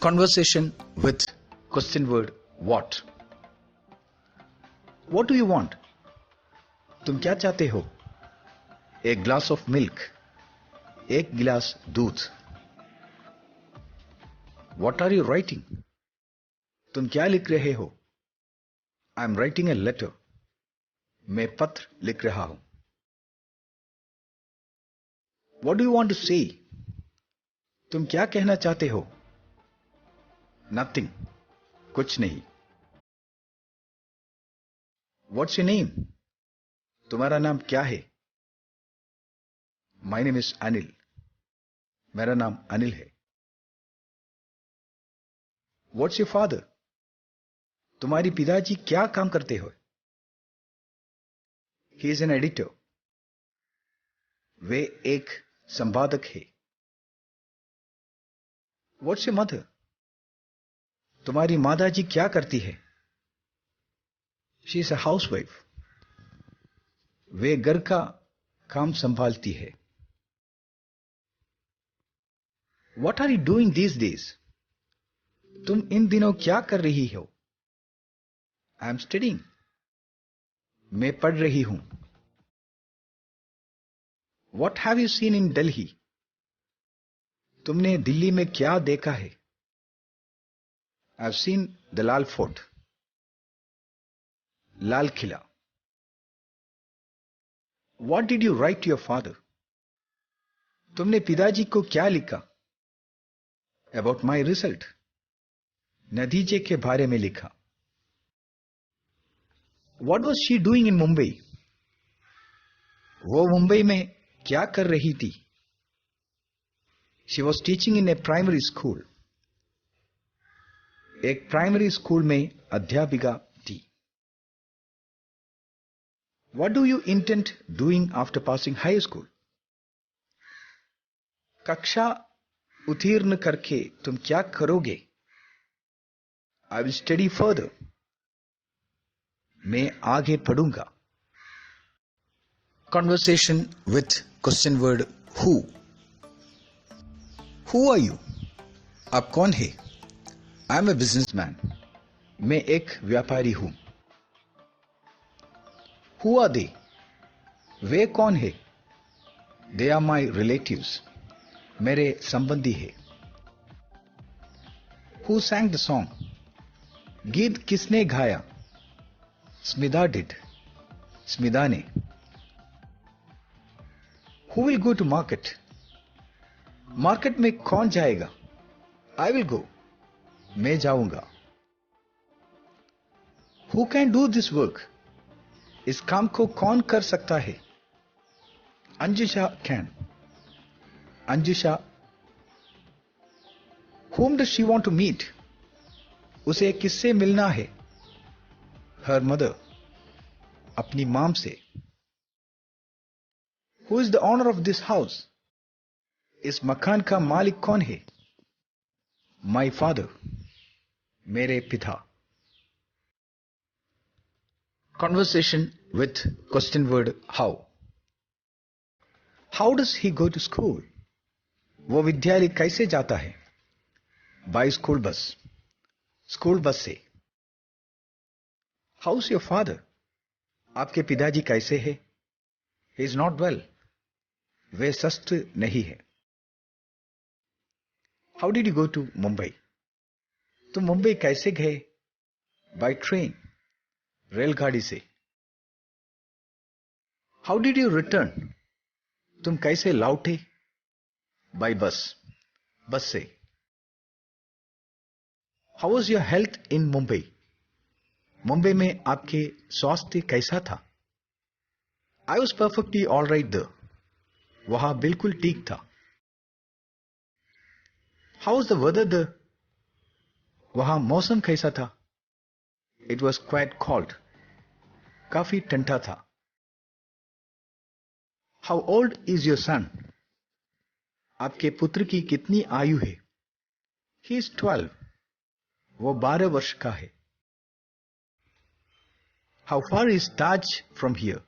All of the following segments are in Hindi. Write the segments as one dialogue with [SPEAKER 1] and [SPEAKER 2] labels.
[SPEAKER 1] Conversation with question word what. What do you want? तुम क्या चाहते हो? एक ग्लास ऑफ मिल्क, एक गिलास दूध. What are you writing? तुम क्या लिख रहे हो? I am writing a letter. मैं पत्र लिख रहा हूं. What do you want to say? तुम क्या कहना चाहते हो? Nothing. कुछ नहीं. What's your name? तुम्हारा नाम क्या है? My name is Anil. मेरा नाम अनिल है. What's your father? तुम्हारी पिताजी क्या काम करते हो? He is an editor. वे एक संपादक है. What's your mother? तुम्हारी माताजी क्या करती है? She is a housewife. वे घर का काम संभालती है. What are you doing these days? तुम इन दिनों क्या कर रही हो? I am studying. मैं पढ़ रही हूं. What have you seen in Delhi? तुमने दिल्ली में क्या देखा है? I have seen the Lal Fort. Lal Qila. What did you write to your father? तुमने पिताजी को क्या लिखा? About my result. नतीजे के बारे में लिखा. What was she doing in Mumbai? वो मुंबई में क्या कर रही थी? She was teaching in a primary school. एक प्राइमरी स्कूल में अध्यापिका थी. What do you intend doing after passing high school? कक्षा उत्तीर्ण करके तुम क्या करोगे? I will study further. मैं आगे पढ़ूंगा. Conversation with question word who. Who are you? आप कौन है? I am a businessman. मैं एक व्यापारी हूं. Who are they? वे कौन है? They are my relatives. मेरे संबंधी है. Who sang the song? गीत किसने गाया? स्मिता did. स्मिता ने. Who will go to market? Market में कौन जाएगा? I will go. मैं जाऊंगा. Who can do this work? इस काम को कौन कर सकता है? अंजुषा can. अंजुषा. Whom does she want to meet? उसे किससे मिलना है? Her mother. अपनी माम से. Who is the owner of this house? इस मकान का मालिक कौन है? My father. मेरे पिता. Conversation with question word how. How does he go to school? वो विद्यालय कैसे जाता है? By school bus. School bus से. How's your father? आपके पिताजी कैसे हैं? He is not well. वे स्वस्थ नहीं है. How did you go to Mumbai? तुम मुंबई कैसे गए? By train. रेलगाड़ी से. How did you return? तुम कैसे लौटे? By bus. बस से. How was your health in Mumbai? Mumbai में आपके स्वास्थ्य कैसा था? I was perfectly all right there. वहां बिल्कुल ठीक था. How was the weather there? वहां मौसम कैसा था? It was quite cold. काफी ठंडा था. How old is your son? आपके पुत्र की कितनी आयु है? He is 12. वो 12 वर्ष का है. How far is Taj from here?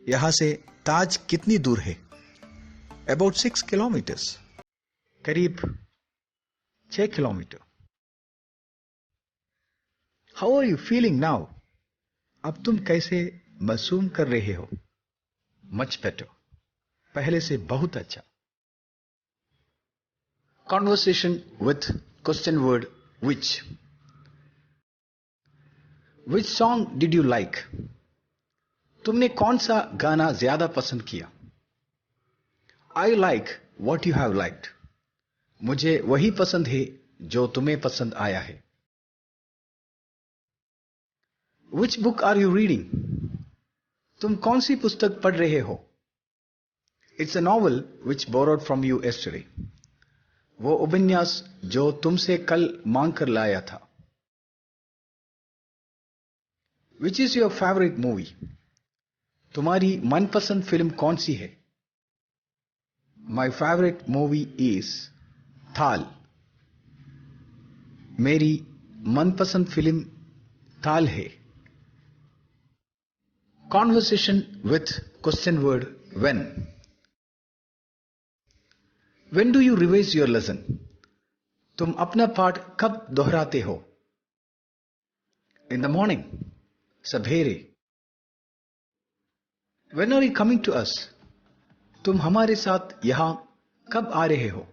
[SPEAKER 1] यहां से ताज कितनी दूर है? About 6 kilometers. करीब 6 kilometre. How are you feeling now? अब तुम कैसे महसूस कर रहे हो? मच बेटर, पहले से बहुत अच्छा। Conversation with question word which. Which song did you like? तुमने कौन सा गाना ज्यादा पसंद किया? I like what you have liked. मुझे वही पसंद है जो तुम्हें पसंद आया है। Which book are you reading? तुम कौन सी पुस्तक पढ़ रहे हो? It's a novel which borrowed from you yesterday. वो उपन्यास जो तुमसे कल मांग कर लाया था। Which is your favourite movie? तुम्हारी मनपसंद फिल्म कौन सी है? माई फेवरेट मूवी इज थाल। मेरी मनपसंद फिल्म थाल है। Conversation with question word when. When do you revise your lesson? तुम अपना पाठ कब दोहराते हो? इन द मॉर्निंग, सवेरे। When are you coming to us? तुम हमारे साथ यहां कब आ रहे हो?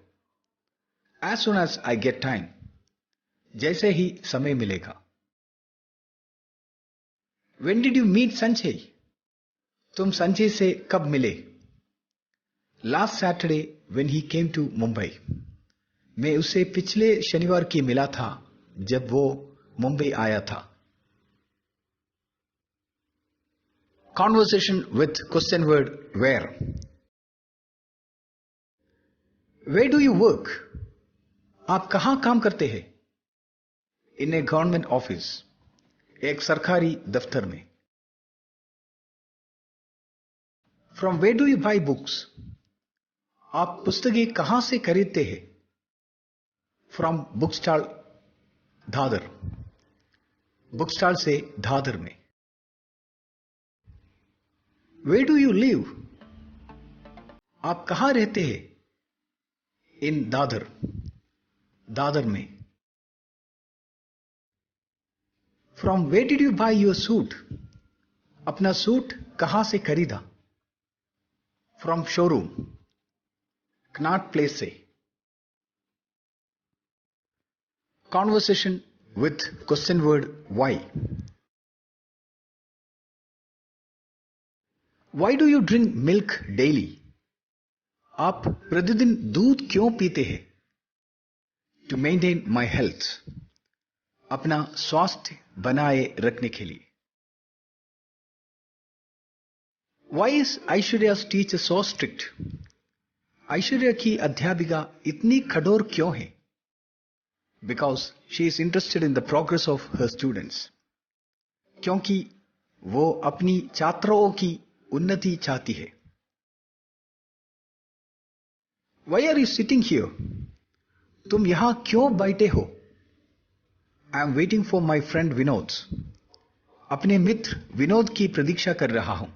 [SPEAKER 1] As soon as I get time. जैसे ही समय मिलेगा। When did you meet Sanjay? तुम संजय से कब मिले? Last Saturday when he came to Mumbai. मैं उसे पिछले शनिवार की मिला था जब वो मुंबई आया था। Conversation with question word where। Where do you work? आप कहां काम करते हैं? In a government office। एक सरकारी दफ्तर में। From where do you buy books? आप पुस्तकें कहां से खरीदते हैं? From bookstall Dadar. बुकस्टॉल से दादर में। Where do you live? आप कहां रहते हैं? In दादर। दादर में। From where did you buy your suit? अपना सूट कहां से खरीदा? From showroom। कनॉट प्लेस से। Conversation with question word why। Why do you drink milk daily? आप प्रतिदिन दूध क्यों पीते हैं? To maintain my health। अपना स्वास्थ्य बनाए रखने के लिए। Why is Aishwarya's teacher so strict? Aishwarya की अध्यापिका इतनी कठोर क्यों है? Because she is interested in the progress of her students। क्योंकि वो अपनी छात्रों की उन्नति चाहती है। Why are you sitting here? तुम यहां क्यों बैठे हो? I am waiting for my friend Vinod. अपने मित्र विनोद की प्रतीक्षा कर रहा हूं।